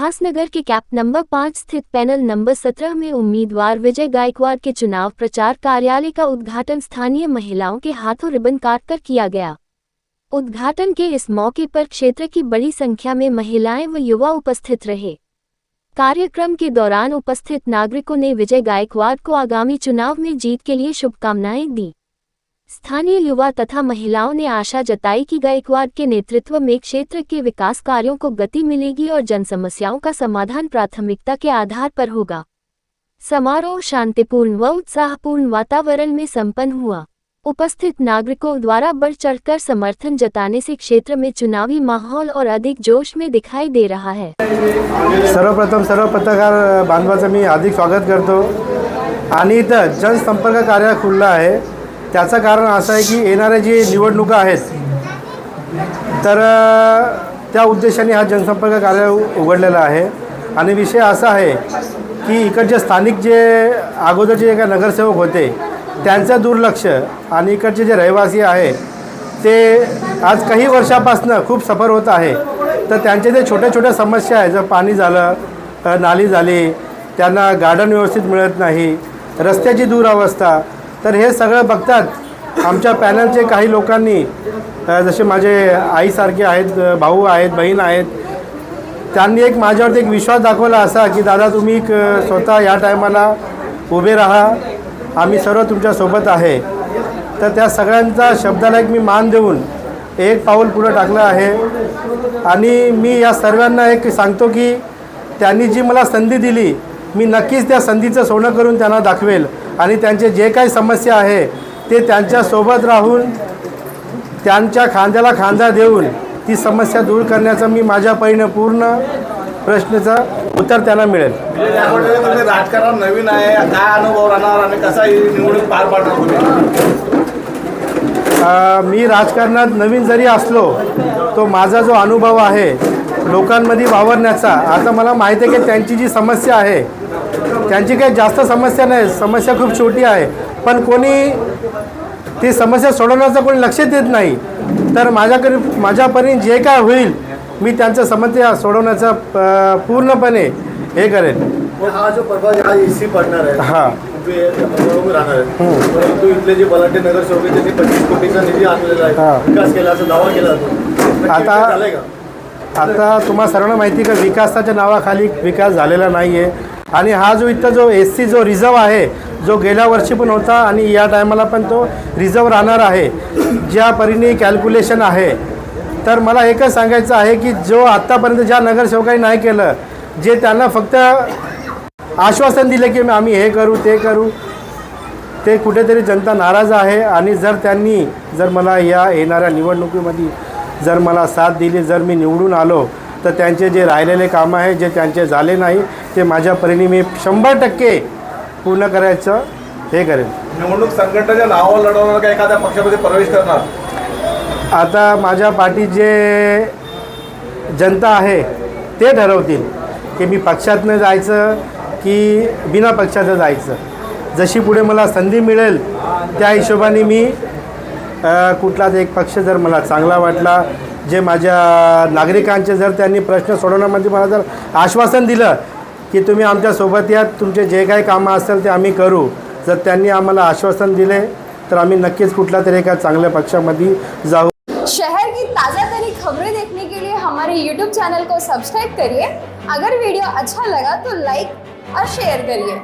उल्लासनगर के camp number 5 स्थित panel number 17 में उम्मीदवार विजय गायकवाड़ के चुनाव प्रचार कार्यालय का उद्घाटन स्थानीय महिलाओं के हाथों रिबन काटकर किया गया। उद्घाटन के इस मौके पर क्षेत्र की बड़ी संख्या में महिलाएं व युवा उपस्थित रहे। कार्यक्रम के दौरान उपस्थित नागरिकों ने विजय गायकवाड़ को आगामी चुनाव में जीत के लिए शुभकामनाएं दी। स्थानीय युवा तथा महिलाओं ने आशा जताई कि गायकवाड़ के नेतृत्व में क्षेत्र के विकास कार्यों को गति मिलेगी और जन समस्याओं का समाधान प्राथमिकता के आधार पर होगा। समारोह शांतिपूर्ण व उत्साहपूर्ण वातावरण में संपन्न हुआ। उपस्थित नागरिकों द्वारा बढ़ चढ़कर समर्थन जताने से क्षेत्र में चुनावी माहौल और अधिक जोश में दिखाई दे रहा है। सर्वप्रथम सर्व पत्रकार बांधवाचं मी हार्दिक स्वागत करतो आणि इथं जनसंपर्क कार्य खुल्ला आहे। त्याचं कारण असं आहे की येणारे जी निवडणुका आहेत तर त्या उद्देशाने हा जनसंपर्क कार्य उघडलेला आहे। आणि विषय असा आहे की इकडचे स्थानिक जे अगोदरचे जे काही नगरसेवक होते त्यांचं दुर्लक्ष आणि इकडचे जे रहिवासी आहे ते आज काही वर्षापासून खूप सफर होत आहे। तर त्यांचे जे छोटे छोटे समस्या आहे, जर पाणी झालं, नाली झाली, त्यांना गार्डन व्यवस्थित मिळत नाही, रस्त्याची दुरावस्था, तर हे सगळं बघतात आमच्या पॅनलचे काही लोकांनी, जसे माझे आईसारखे आहेत, भाऊ आहेत, बहीण आहेत, त्यांनी एक माझ्यावरती एक विश्वास दाखवला असा की दादा तुम्ही स्वतः या टायमाला उभे राहा, आम्ही सर्व तुमच्यासोबत आहे। तर त्या सगळ्यांचा शब्दाला एक मी मान देऊन एक पाऊल पुढे टाकलं आहे। आणि मी या सर्वांना एक सांगतो की त्यांनी जी मला संधी दिली, मी नक्कीच त्या संधीचं सोनं करून त्यांना दाखवेल आणि त्यांचे जे काही समस्या आहे ते त्यांच्यासोबत राहून त्यांच्या खांद्याला खांदा देऊन ती समस्या दूर करण्याचा मी माझ्या परीने पूर्ण प्रश्नाचं उत्तर त्यांना मिळेल। राजकारण नवीन आहे, काय अनुभव राहणार आणि कसा निवडणूक पार पाडणार तुम्ही? मी राजकारणात नवीन जरी असलो तो माझा जो अनुभव आहे लोकांमध्ये वावरण्याचा, आता मला माहिती आहे की त्यांची जी समस्या आहे त्यांची काही जास्त समस्या नाही, समस्या खूप छोटी आहे, पण कोणी ती समस्या सोडवण्याचं कोणी लक्ष देत नाही। तर माझ्यापर्यंत जे काय होईल मी त्यांच्या समस्या सोडवण्याचा पूर्णपणे हे करेन। हा जो प्रभाग हा एसी पडणार आहे, हां राहणार आहे, परंतु इथले जे बलाढ्य नगरसेवक त्यांनी 25 कोटीचा निधी आणलेला आहे, विकास केला असा दावा केला जातो। आता तुम्हाला सर्वांना माहिती का विकासाच्या नावाखाली विकास झालेला नाही आहे। आणि हा जो इथं जो एससी जो रिझर्व आहे, जो गेल्या वर्षी पण होता आणि या टायमाला पण तो रिझर्व राहणार आहे, ज्या परीने कॅल्क्युलेशन आहे। तर मला एकच सांगायचं आहे की जो आत्तापर्यंत ज्या नगरसेवकांनी नाही केलं, जे त्यांना फक्त आश्वासन दिले की आम्ही हे करू ते करू, ते कुठेतरी जनता नाराज आहे। आणि जर मला या येणाऱ्या निवडणुकीमध्ये जर मला साथ दिली, जर मी निवडून आलो, तर त्यांचे जे राहिलेले कामं आहे, जे त्यांचे झाले नाही, ते माझ्या परीने मी 100% पूर्ण करायचं हे करेन। निवडणूक संघटनेच्या नावावर लढवणार का एखाद्या पक्षामध्ये प्रवेश करणार? आता माझ्या पार्टीत जे जनता आहे ते ठरवतील की मी पक्षातनं जायचं की बिना पक्षाचं जायचं। जशी पुढे मला संधी मिळेल त्या हिशोबाने मी कुठलाच एक पक्ष जर मला चांगला वाटला, जे माझ्या नागरिकांचे जर त्यांनी प्रश्न सोडवण्यामध्ये मला जर आश्वासन दिलं की तुम्ही आमच्यासोबत या, तुमचे जे काही कामं असेल ते आम्ही करू, जर त्यांनी आम्हाला आश्वासन दिले तर आम्ही नक्कीच कुठला तरी एका चांगल्या पक्षामध्ये जाऊ। शहर की ताज़ा तरीन खबरें देखने के लिए हमारे YouTube चैनल को सब्सक्राइब करिए। अगर वीडियो अच्छा लगा तो लाइक और शेयर करिए।